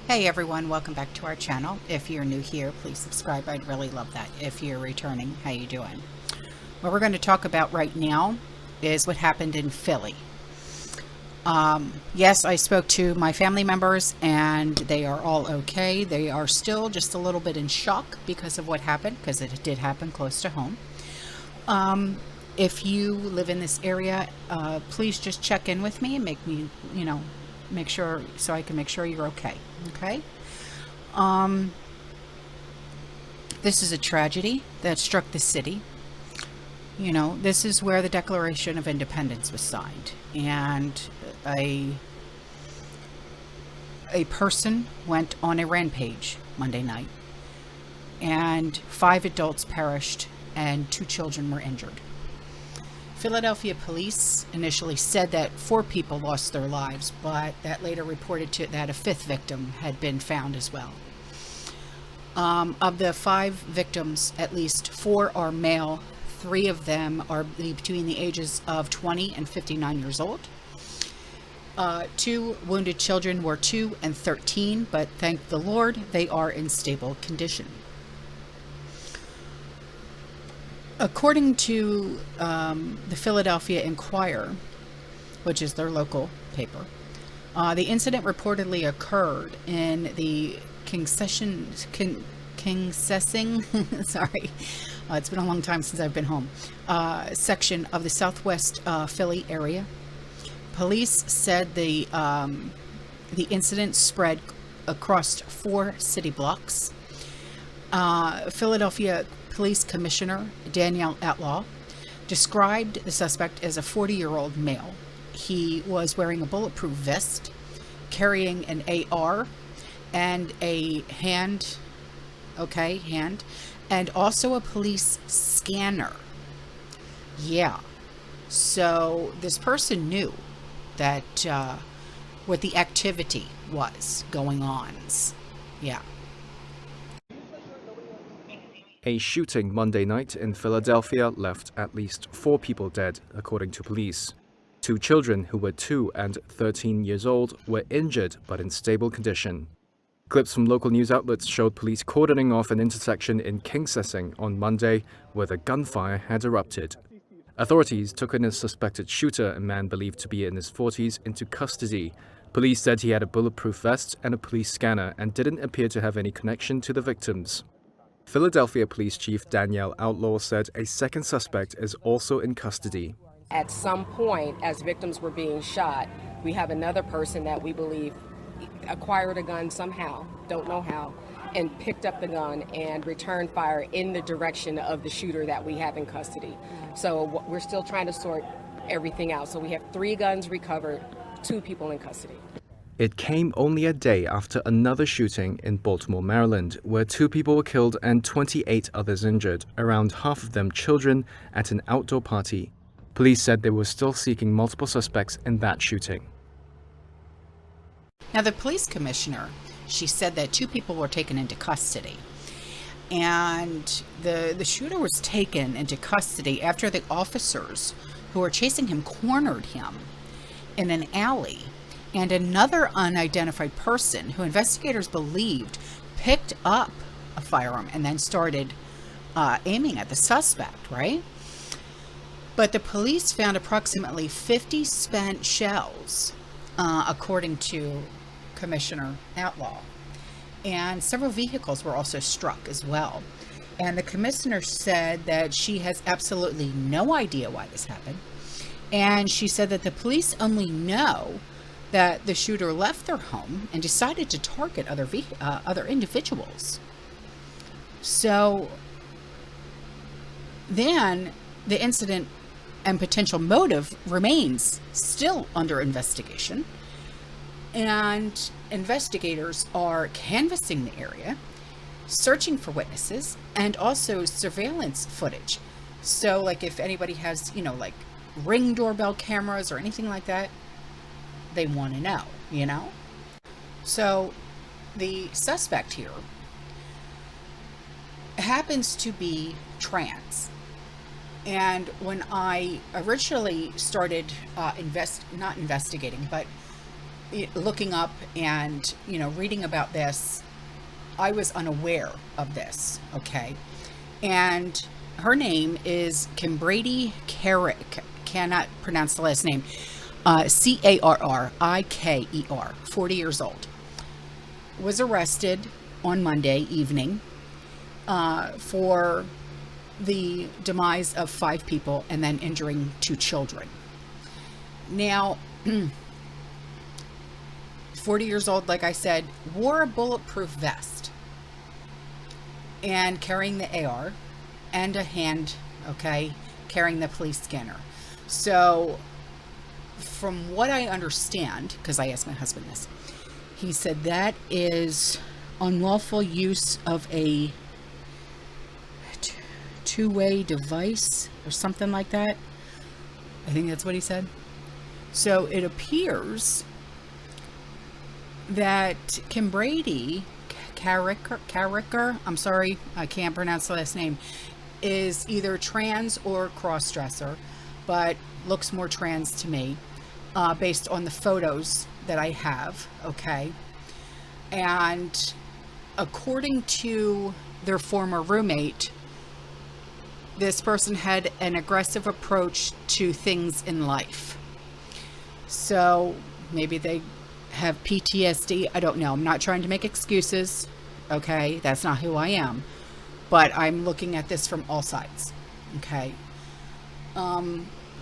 Hey everyone, welcome back to our channel. If you're new here, please subscribe. I'd really love that. If you're returning, how you doing? What we're going to talk about right now is what happened in Philly. Yes, I spoke to my family members and they are all okay. They are still just a little bit in shock because of what happened, because it did happen close to home. If you live in this area, please just check in with me and make me, make sure, so I can make sure you're okay. Okay. This is a tragedy that struck the city. This is where the Declaration of Independence was signed, and a person went on a rampage Monday night, and 5 adults perished and 2 children were injured. Philadelphia police initially said that 4 people lost their lives, but that later reported that a 5th victim had been found as well. Of the 5 victims, at least 4 are male. 3 of them are between the ages of 20 and 59 years old. 2 wounded children were 2 and 13, but thank the Lord, they are in stable condition. According to the Philadelphia Inquirer, which is their local paper, the incident reportedly occurred in the Kingsessing, sorry, it's been a long time since I've been home, section of the southwest Philly area. Police said the incident spread across 4 city blocks. Philadelphia Police Commissioner Danielle Outlaw described the suspect as a 40-year-old male. He was wearing a bulletproof vest, carrying an AR and a hand, and also a police scanner. Yeah. So this person knew that what the activity was going on. Yeah. A shooting Monday night in Philadelphia left at least 4 people dead, according to police. 2 children who were 2 and 13 years old were injured but in stable condition. Clips from local news outlets showed police cordoning off an intersection in Kingsessing on Monday where the gunfire had erupted. Authorities took in a suspected shooter, a man believed to be in his 40s, into custody. Police said he had a bulletproof vest and a police scanner and didn't appear to have any connection to the victims. Philadelphia Police Chief Danielle Outlaw said a second suspect is also in custody. At some point, as victims were being shot, we have another person that we believe acquired a gun somehow, don't know how, and picked up the gun and returned fire in the direction of the shooter that we have in custody. So we're still trying to sort everything out. So we have 3 guns recovered, 2 people in custody. It came only a day after another shooting in Baltimore, Maryland, where 2 people were killed and 28 others injured, around half of them children, at an outdoor party. Police said they were still seeking multiple suspects in that shooting. Now, the police commissioner, she said that 2 people were taken into custody. And the shooter was taken into custody after the officers who were chasing him cornered him in an alley. And another unidentified person who investigators believed picked up a firearm and then started aiming at the suspect, right? But the police found approximately 50 spent shells, according to Commissioner Outlaw. And several vehicles were also struck as well. And the commissioner said that she has absolutely no idea why this happened. And she said that the police only know that the shooter left their home and decided to target other individuals. So then the incident and potential motive remains still under investigation. And investigators are canvassing the area, searching for witnesses, and also surveillance footage. So like if anybody has, like Ring doorbell cameras or anything like that, they want to know, So the suspect here happens to be trans. And when I originally started not investigating, but looking up and, reading about this, I was unaware of this, okay? And her name is Kimbrady Carrick. Cannot pronounce the last name. Carriker, 40 years old. Was arrested on Monday evening for the demise of 5 people and then injuring 2 children. Now, 40 years old, like I said, wore a bulletproof vest and carrying the AR and a hand, okay, carrying the police scanner. So from what I understand, because I asked my husband this, he said that is unlawful use of a two-way device or something like that. I think that's what he said. So it appears that Kimbrady Carriker, I'm sorry, I can't pronounce the last name, is either trans or cross-dresser, but looks more trans to me, based on the photos that I have, okay? And according to their former roommate, this person had an aggressive approach to things in life. So maybe they have PTSD. I don't know. I'm not trying to make excuses. Okay. That's not who I am. But I'm looking at this from all sides. Okay.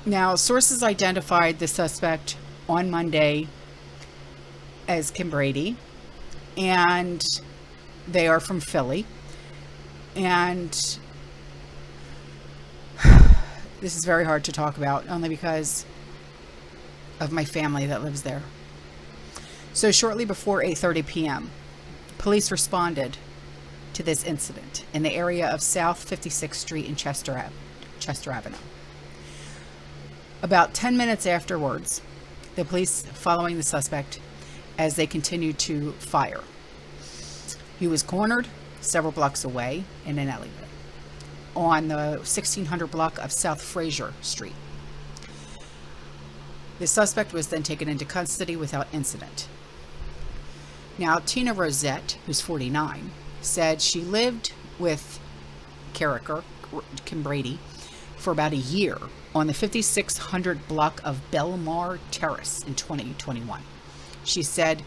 Now, sources identified the suspect on Monday as Kimbrady, and they are from Philly. And this is very hard to talk about, only because of my family that lives there. So shortly before 8:30 p.m., police responded to this incident in the area of South 56th Street in Chester Avenue. About 10 minutes afterwards, the police following the suspect as they continued to fire. He was cornered several blocks away in an alleyway on the 1600 block of South Fraser Street. The suspect was then taken into custody without incident. Now, Tina Rosette, who's 49, said she lived with Carriker, Kimbrady, for about a year on the 5600 block of Belmar Terrace in 2021. She said,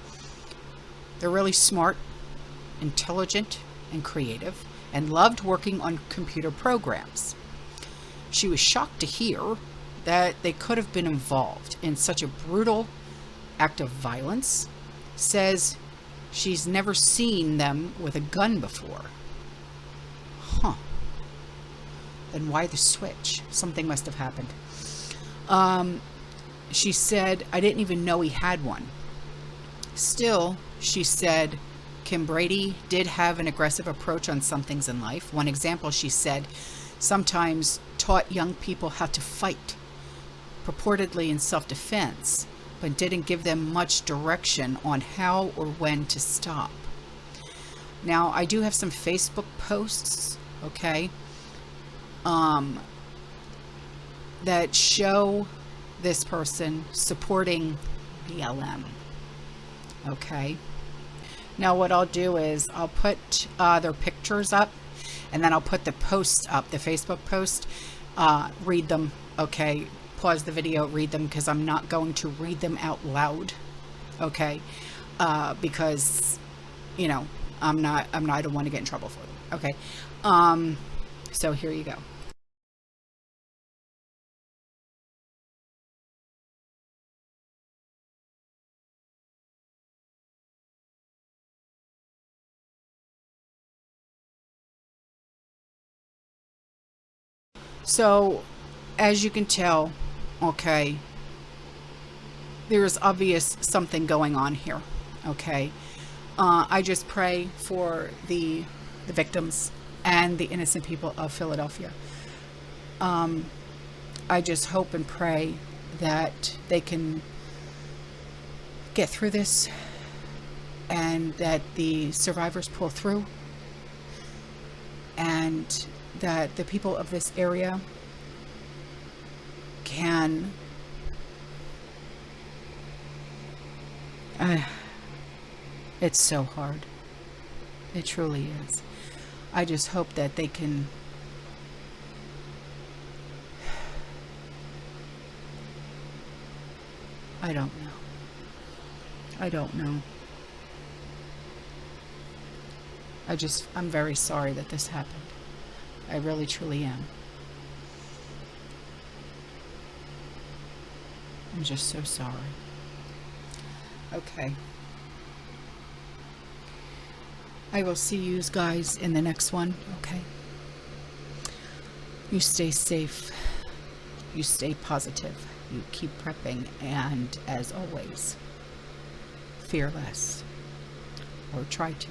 they're really smart, intelligent, and creative, and loved working on computer programs. She was shocked to hear that they could have been involved in such a brutal act of violence. Says she's never seen them with a gun before. Then why the switch? Something must have happened. She said, I didn't even know he had one. Still, she said, Kimbrady did have an aggressive approach on some things in life. One example, she said, sometimes taught young people how to fight, purportedly in self-defense, but didn't give them much direction on how or when to stop. Now, I do have some Facebook posts, okay, that show this person supporting BLM, okay? Now, what I'll do is I'll put their pictures up, and then I'll put the post up, the Facebook post, read them, okay? Pause the video, read them, because I'm not going to read them out loud, okay? Because, you know, I don't want to get in trouble for them, okay? So here you go. So, as you can tell, okay, there's obvious something going on here, okay? I just pray for the victims and the innocent people of Philadelphia. I just hope and pray that they can get through this and that the survivors pull through, and that the people of this area can It's so hard. It truly is. I just hope that they can I don't know. I don't know. I'm very sorry that this happened. I really truly am. I'm just so sorry. Okay. I will see you guys in the next one, okay? You stay safe. You stay positive. You keep prepping. And as always, fear less. Or try to.